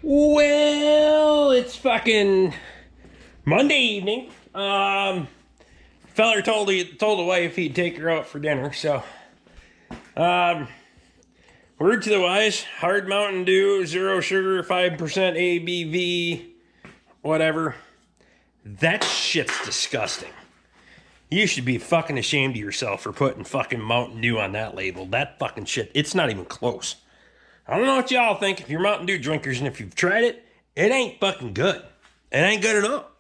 Well, it's fucking Monday evening. Feller told the wife he'd take her out for dinner, so word to the wise, hard Mountain Dew, 0 sugar, 5% ABV, whatever. That shit's disgusting. You should be fucking ashamed of yourself for putting fucking Mountain Dew on that label. That fucking shit, it's not even close. I don't know what y'all think if you're Mountain Dew drinkers, and if you've tried it, it ain't fucking good. It ain't good at all.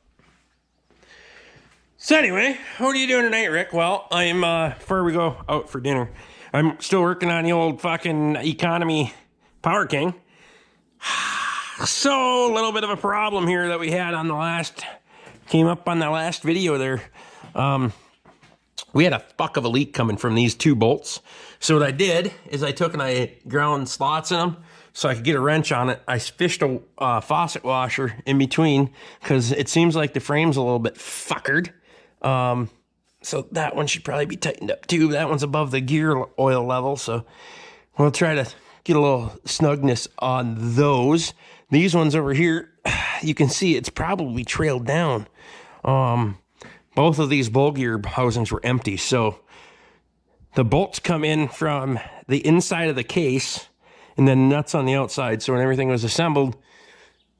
So anyway, what are you doing tonight, Rick? Well, I'm, before we go out for dinner, I'm still working on the old fucking economy Power King. So, a little bit of a problem here that we had on the last, came up on the last video there. We had a fuck of a leak coming from these two bolts. So what I did is I took and I ground slots in them so I could get a wrench on it. I fished a faucet washer in between because it seems like the frame's a little bit fuckered. So that one should probably be tightened up too. That one's above the gear oil level, so we'll try to get a little snugness on those. These ones over here, you can see it's probably trailed down. Both of these bowl gear housings were empty, so the bolts come in from the inside of the case and then nuts on the outside. So when everything was assembled,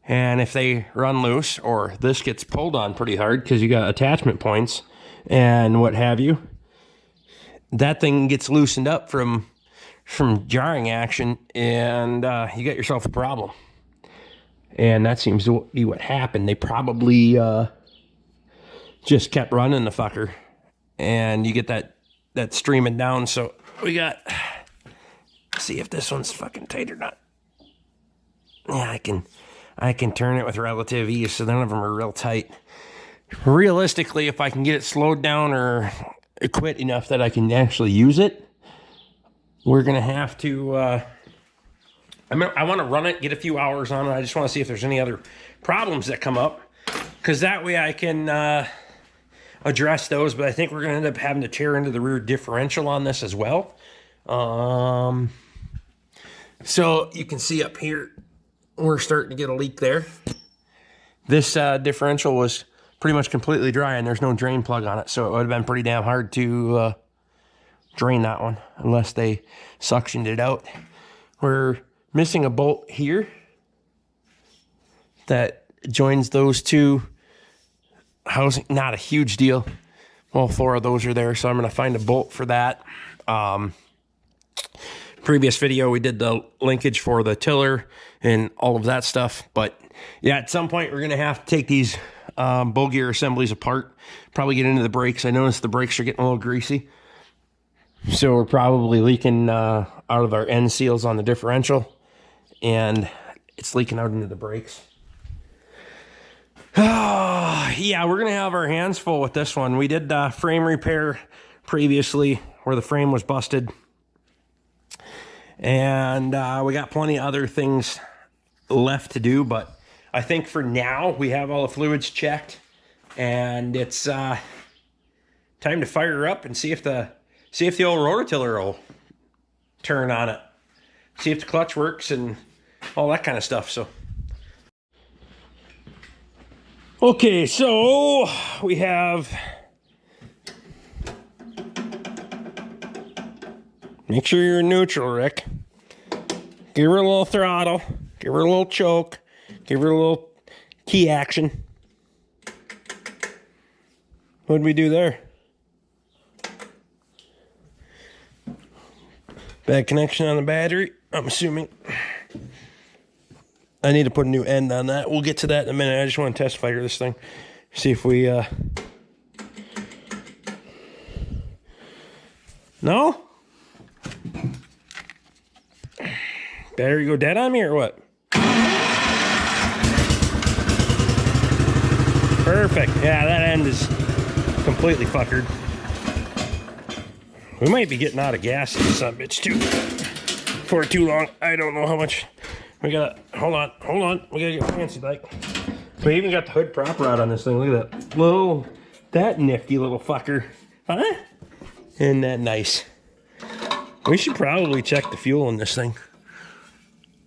and if they run loose or this gets pulled on pretty hard because you got attachment points and what have you, that thing gets loosened up from jarring action, and you got yourself a problem. And that seems to be what happened. They probably just kept running the fucker, and you get that streaming down. So we got, see if this one's fucking tight or not. Yeah, I can turn it with relative ease, so none of them are real tight. Realistically, if I can get it slowed down or quit enough that I can actually use it, we're gonna have to I want to run it, get a few hours on it. I just want to see if there's any other problems that come up, because that way I can address those. But I think we're going to end up having to tear into the rear differential on this as well. So you can see up here, we're starting to get a leak there. This differential was pretty much completely dry, and there's no drain plug on it, so it would have been pretty damn hard to drain that one unless they suctioned it out. We're missing a bolt here that joins those two housing. Not a huge deal. All four of those are there, so I'm going to find a bolt for that. Previous video, we did the linkage for the tiller and all of that stuff. But yeah, at some point, we're going to have to take these bowl gear assemblies apart. Probably get into the brakes. I noticed the brakes are getting a little greasy. So we're probably leaking out of our end seals on the differential, and it's leaking out into the brakes. Yeah, we're going to have our hands full with this one. We did frame repair previously where the frame was busted. And we got plenty of other things left to do, but I think for now we have all the fluids checked, and it's time to fire her up and see if the old rototiller will turn on it. See if the clutch works and all that kind of stuff. So, okay, so we have, make sure you're in neutral, Rick. Give her a little throttle, give her a little choke, give her a little key action. What did we do there? Bad connection on the battery, I'm assuming. I need to put a new end on that. We'll get to that in a minute. I just want to test fire this thing. See if we, no? Battery go dead on me or what? Perfect. Yeah, that end is completely fuckered. We might be getting out of gas in this son of a bitch too for too long. I don't know how much. We gotta, hold on. We gotta get fancy like. We even got the hood prop rod on this thing. Look at that. That nifty little fucker. Huh? Isn't that nice? We should probably check the fuel in this thing.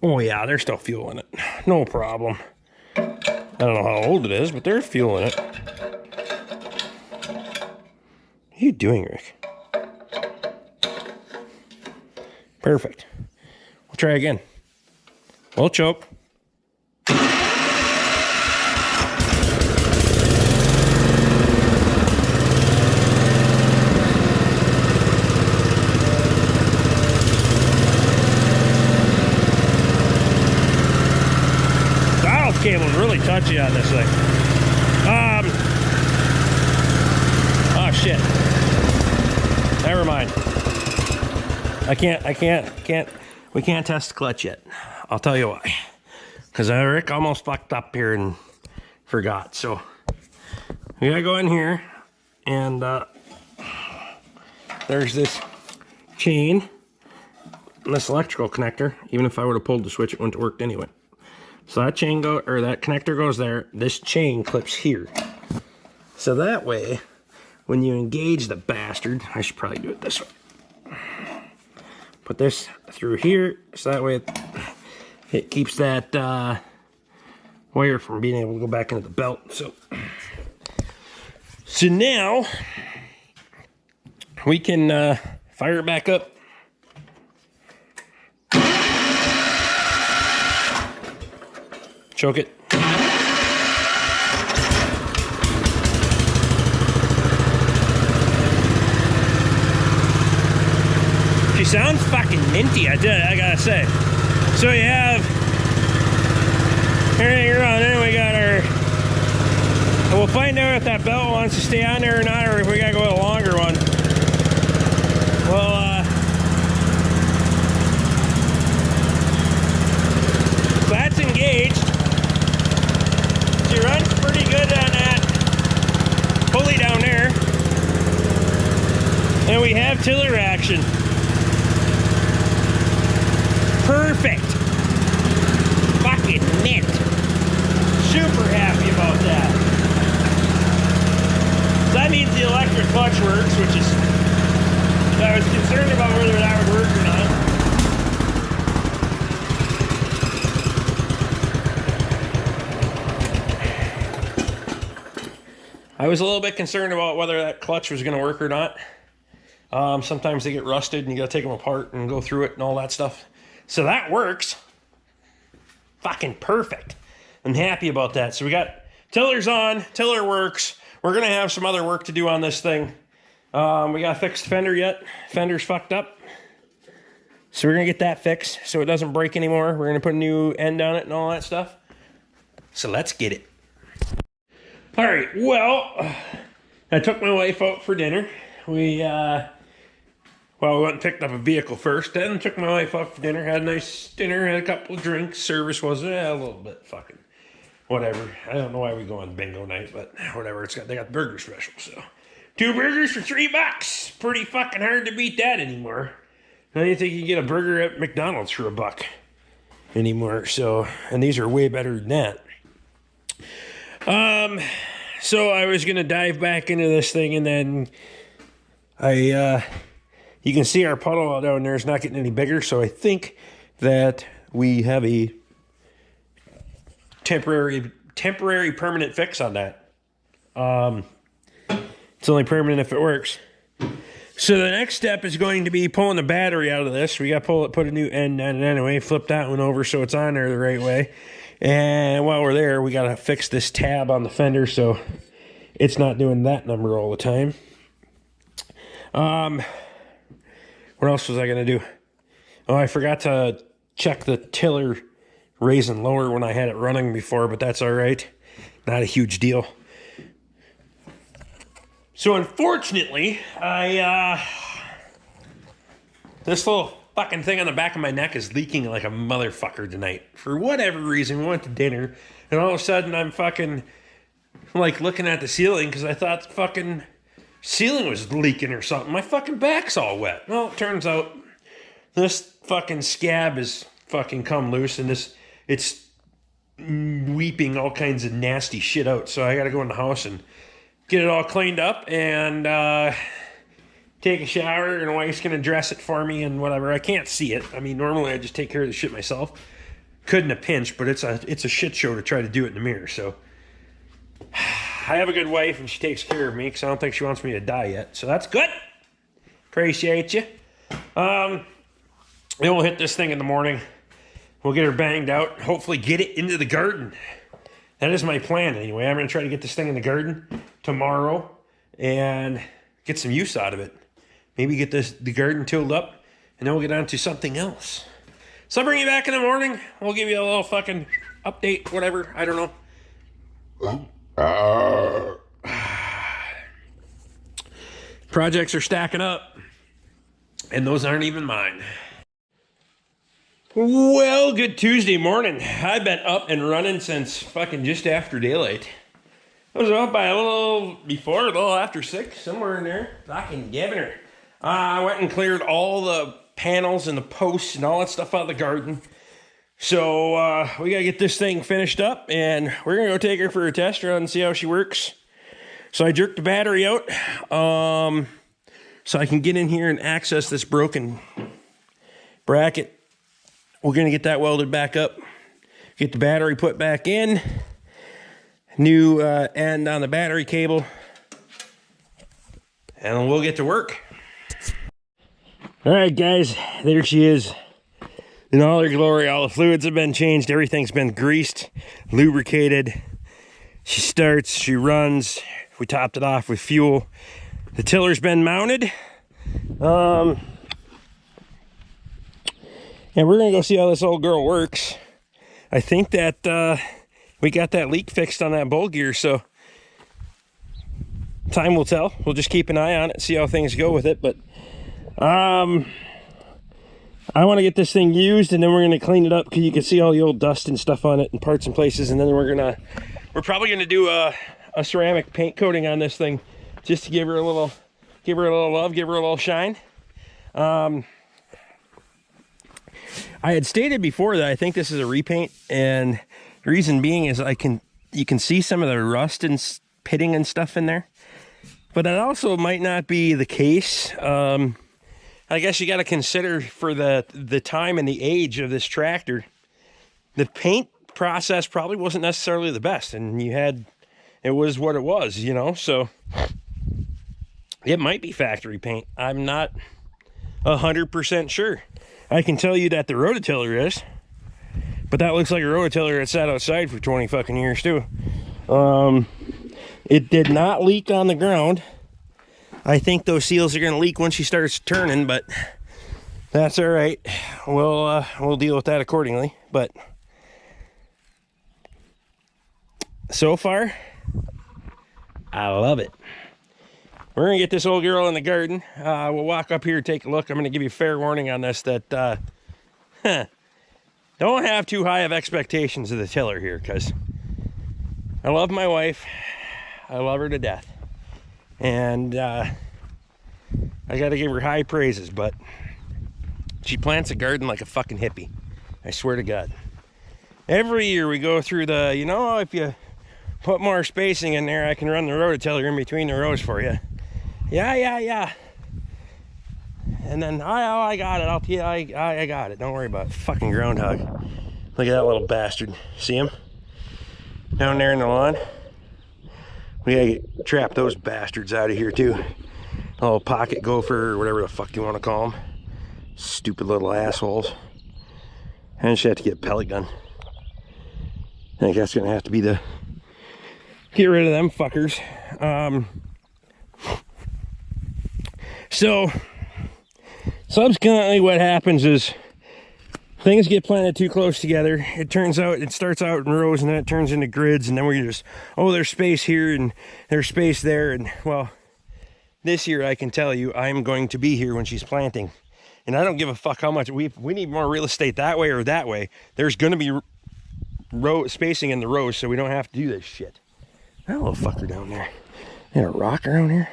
Oh yeah, there's still fuel in it. no problem. I don't know how old it is, but they're feeling it. What are you doing, Rick? Perfect. We'll try again. We'll choke. Cable's really touchy on this thing. Oh shit. Never mind. We can't test the clutch yet. I'll tell you why. Because Rick almost fucked up here and forgot. So we gotta go in here and there's this chain and this electrical connector. Even if I would have pulled the switch, it wouldn't have worked anyway. So that chain that connector goes there. This chain clips here. So that way, when you engage the bastard, I should probably do it this way. Put this through here, so that way it keeps that wire from being able to go back into the belt. So now we can fire it back up. Choke it. She sounds fucking minty, I gotta say. So you have everything running, we got our, and we'll find out if that belt wants to stay on there or not, or if we gotta go with a longer one. Well, that's engaged. She runs pretty good on that pulley down there. And we have tiller action. Perfect. Fucking mint. Super happy about that. So that means the electric clutch works, which is, I was concerned about whether that would work or not. I was a little bit concerned about whether that clutch was going to work or not. Sometimes they get rusted and you got to take them apart and go through it and all that stuff. So that works. Fucking perfect. I'm happy about that. So we got tillers on, tiller works. We're going to have some other work to do on this thing. We got to fix the fender yet. Fender's fucked up. So we're going to get that fixed so it doesn't break anymore. We're going to put a new end on it and all that stuff. So let's get it. All right, well, I took my wife out for dinner. We went and picked up a vehicle first, then took my wife out for dinner, had a nice dinner, had a couple of drinks. Service was a little bit fucking whatever. I don't know why we go on bingo night, but whatever. They got the burger special, so 2 burgers for $3. Pretty fucking hard to beat that anymore. I don't think you can get a burger at McDonald's for $1 anymore. So, and these are way better than that. So I was gonna dive back into this thing, and then you can see our puddle down there is not getting any bigger, so I think that we have a temporary permanent fix on that. It's only permanent if it works. So the next step is going to be pulling the battery out of this. We got to put a new end on it anyway, flip that one over so it's on there the right way. And while we're there, we got to fix this tab on the fender so it's not doing that number all the time. What else was I going to do? Oh, I forgot to check the tiller raise and lower when I had it running before, but that's all right. Not a huge deal. So unfortunately, this little fucking thing on the back of my neck is leaking like a motherfucker tonight. For whatever reason, we went to dinner, and all of a sudden I'm fucking like looking at the ceiling because I thought the fucking ceiling was leaking or something. My fucking back's all wet. Well, it turns out this fucking scab is fucking come loose, and it's weeping all kinds of nasty shit out. So I gotta go in the house and get it all cleaned up and take a shower, and wife's gonna dress it for me and whatever. I can't see it. I mean, normally I just take care of the shit myself. could in a pinch, but it's a shit show to try to do it in the mirror. So I have a good wife, and she takes care of me because I don't think she wants me to die yet. So that's good. Appreciate you. Then we'll hit this thing in the morning. We'll get her banged out. Hopefully get it into the garden. That is my plan anyway. I'm going to try to get this thing in the garden tomorrow and get some use out of it. Maybe get the garden tilled up, and then we'll get on to something else. So I'll bring you back in the morning. We'll give you a little fucking update, whatever. I don't know. Projects are stacking up, and those aren't even mine. Well, good Tuesday morning. I've been up and running since fucking just after daylight. I was up by a little before, a little after 6, somewhere in there. Fucking giving her. I went and cleared all the panels and the posts and all that stuff out of the garden. So we gotta get this thing finished up, and we're gonna go take her for a test run and see how she works. So I jerked the battery out so I can get in here and access this broken bracket. We're gonna get that welded back up, get the battery put back in, new end on the battery cable, and we'll get to work. All right, guys, there she is in all her glory. All the fluids have been changed. Everything's been greased, lubricated. She starts, she runs. We topped it off with fuel. The tiller's been mounted. And we're gonna go see how this old girl works. I think that we got that leak fixed on that bowl gear, so time will tell. We'll just keep an eye on it, see how things go with it. But I want to get this thing used, and then we're going to clean it up because you can see all the old dust and stuff on it and parts and places. And then we're probably going to do a ceramic paint coating on this thing just to give her a little love, give her a little shine. I had stated before that I think this is a repaint, and the reason being is you can see some of the rust and pitting and stuff in there, but that also might not be the case. I guess you got to consider for the time and the age of this tractor, the paint process probably wasn't necessarily the best, and it was what it was, you know, so it might be factory paint. I'm not 100% sure. I can tell you that the rototiller is, but that looks like a rototiller that sat outside for 20 fucking years too. It did not leak on the ground. I think those seals are going to leak once she starts turning, but that's all right. We'll deal with that accordingly. But so far, I love it. We're going to get this old girl in the garden. We'll walk up here and take a look. I'm going to give you fair warning on this that don't have too high of expectations of the tiller here, because I love my wife. I love her to death. And I got to give her high praises, but she plants a garden like a fucking hippie. I swear to God. Every year we go through if you put more spacing in there, I can run the rototiller in between the rows for you. Yeah. And then, I got it. I got it. Don't worry about it. Fucking groundhog. Look at that little bastard. See him? Down there in the lawn. We gotta trap those bastards out of here too. A little pocket gopher or whatever the fuck you want to call them. Stupid little assholes. I just have to get a pellet gun. I think that's gonna have to be get rid of them fuckers. So subsequently what happens is things get planted too close together. It starts out in rows, and then it turns into grids, and then we're just, there's space here and there's space there. And well, this year I can tell you I'm going to be here when she's planting, and I don't give a fuck how much we need more real estate that way or that way. There's going to be row spacing in the rows, so we don't have to do this shit. That little fucker down there. Got a rock around here.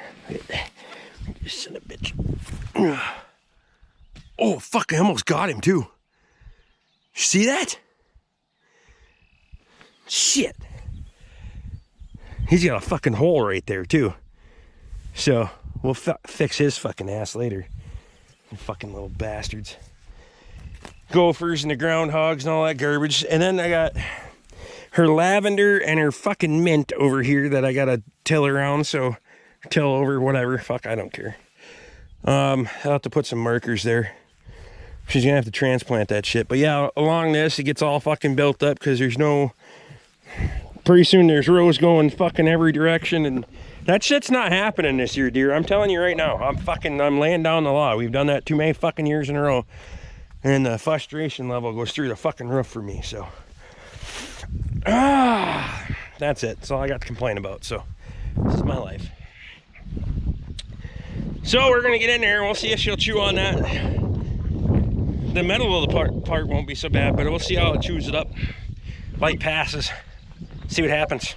You son of a bitch. Oh fuck, I almost got him too. See that? Shit. He's got a fucking hole right there too. So we'll fix his fucking ass later. You fucking little bastards. gophers and the groundhogs and all that garbage. And then I got her lavender and her fucking mint over here that I gotta till around, so till over, whatever. Fuck, I don't care. I'll have to put some markers there. She's gonna have to transplant that shit. But yeah, along this, it gets all fucking built up because there's no... Pretty soon there's rows going fucking every direction, and that shit's not happening this year, dear. I'm telling you right now. I'm laying down the law. We've done that too many fucking years in a row. And the frustration level goes through the fucking roof for me, so. That's it. That's all I got to complain about, so. This is my life. So we're gonna get in there and we'll see if she'll chew on that. The metal of the part won't be so bad, but we'll see how it chews it up. Light passes. See what happens.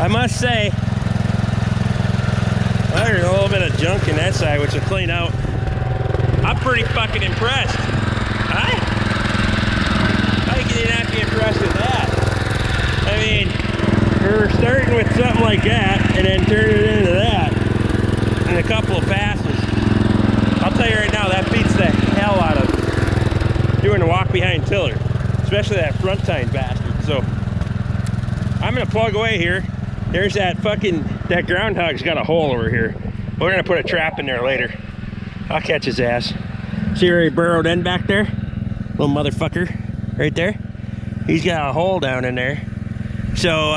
I must say, well, there's a little bit of junk in that side, which will clean out. I'm pretty fucking impressed. Huh? How can you not be impressed with that? I mean, we're starting with something like that and then turning it into that in a couple of passes. I'll tell you right now, that beats the hell out of doing a walk behind tiller, especially that front tine bastard. So I'm gonna plug away here. There's that groundhog's got a hole over here. We're gonna put a trap in there later. I'll catch his ass. See where he burrowed in back there? Little motherfucker, right there. He's got a hole down in there. So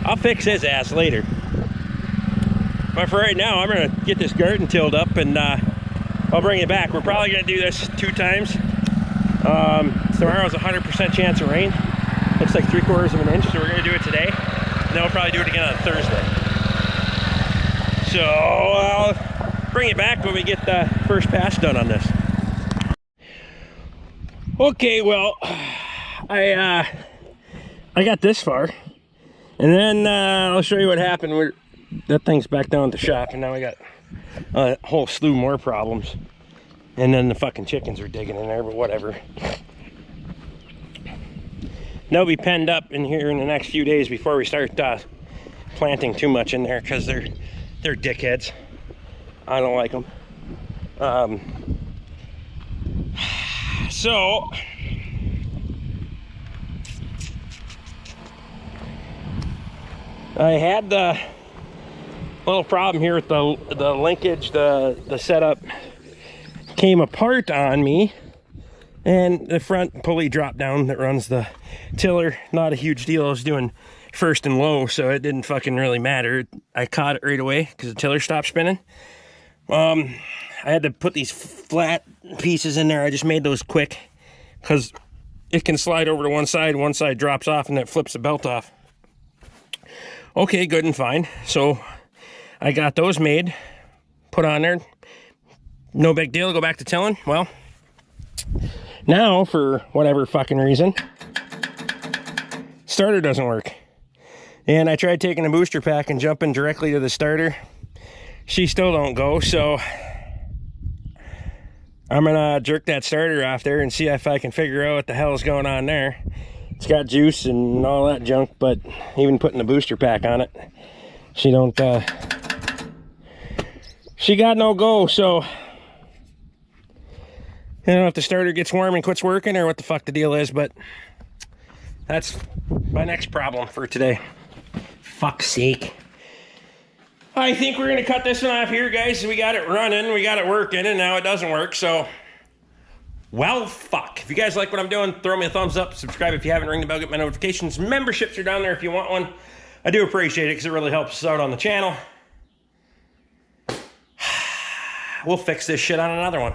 I'll fix his ass later. But for right now, I'm gonna get this garden tilled up and I'll bring it back. We're probably gonna do this 2 times. Tomorrow's a 100% chance of rain. Looks like 3/4 of an inch, so we're gonna do it today. And then we'll probably do it again on Thursday. So I'll bring it back when we get the first pass done on this. Okay, well, I got this far, and then I'll show you what happened. That thing's back down at the shop, and now we got a whole slew more problems. And then the fucking chickens are digging in there, but whatever. They'll be penned up in here in the next few days before we start planting too much in there, because they're dickheads. I don't like them. So I had the little problem here with the linkage. The setup came apart on me, and the front pulley drop down that runs the tiller. Not a huge deal. I was doing first and low, so it didn't fucking really matter. I caught it right away because the tiller stopped spinning. I had to put these flat pieces in there. I just made those quick because it can slide over to one side drops off, and that flips the belt off. Okay, good and fine. So I got those made, put on there, No big deal, go back to tilling. Well, now for whatever fucking reason, starter doesn't work. And I tried taking a booster pack and jumping directly to the starter. She still don't go, so I'm gonna jerk that starter off there and see if I can figure out what the hell is going on there. It's got juice and all that junk, but even putting a booster pack on it, she don't, she got no go, so I don't know if the starter gets warm and quits working or what the fuck the deal is, but that's my next problem for today. Fuck's sake. I think we're gonna cut this one off here, guys. We got it running, we got it working, and now it doesn't work, so well, fuck. If you guys like what I'm doing, throw me a thumbs up, subscribe if you haven't, ring the bell, get my notifications. Memberships are down there if you want one. I do appreciate it because it really helps us out on the channel. We'll fix this shit on another one.